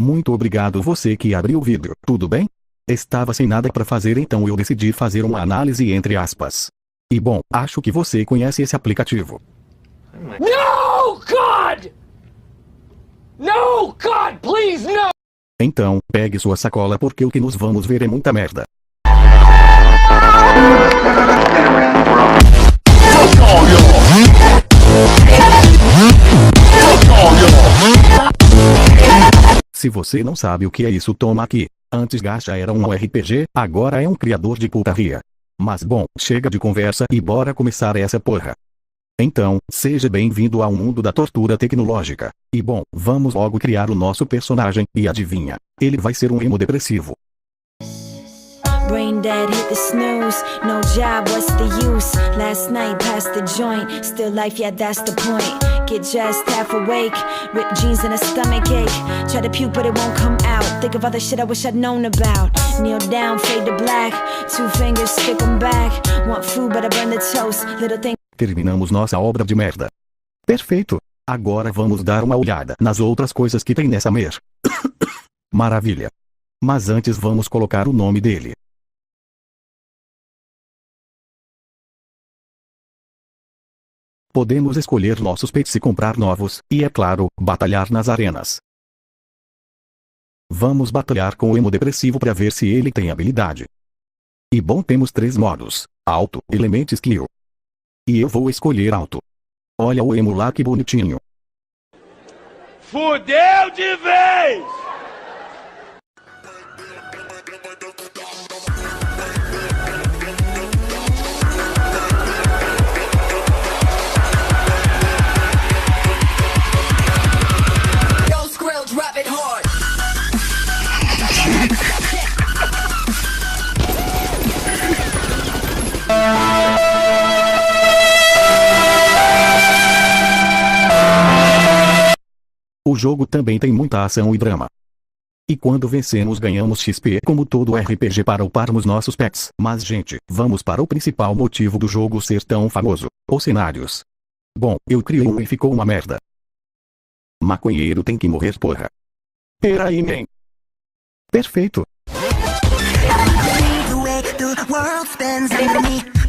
Muito obrigado você que abriu o vídeo, tudo bem? Estava sem nada para fazer, então eu decidi fazer uma análise entre aspas. E bom, acho que você conhece esse aplicativo. No, God! No, God, please, no! Então, pegue sua sacola porque o que nos vamos ver é muita merda. Se você não sabe o que é isso, toma aqui. Antes Gacha era um RPG, agora é um criador de putaria. Mas bom, chega de conversa e bora começar essa porra. Então, seja bem-vindo ao mundo da tortura tecnológica. E bom, vamos logo criar o nosso personagem, e adivinha, ele vai ser um emo depressivo. Brain dead, hit the snooze. No job, what's the use? Last night passed the joint. Still life, yeah, that's the point. Get just half awake. Ripped jeans and a stomach ache. Try to puke, but it won't come out. Think of all the shit I wish I'd known about. Kneel down, fade to black. 2 fingers, stick 'em back. Want food, but I burn the toast. Little thing. Terminamos nossa obra de merda. Perfeito. Agora vamos dar uma olhada nas outras coisas que tem nessa mer. Maravilha. Mas antes vamos colocar o nome dele. Podemos escolher nossos pets e comprar novos, e é claro, batalhar nas arenas. Vamos batalhar com o emo depressivo para ver se ele tem habilidade. E bom, temos 3 modos: Auto, Element Skill. E eu vou escolher Auto. Olha o emo lá que bonitinho. Fudeu de vez! O jogo também tem muita ação e drama. E quando vencemos ganhamos XP como todo RPG para uparmos nossos pets. Mas gente, vamos para o principal motivo do jogo ser tão famoso: os cenários. Bom, eu criei um e ficou uma merda. Maconheiro tem que morrer, porra. Peraí, man. Perfeito. The way the world spins under me.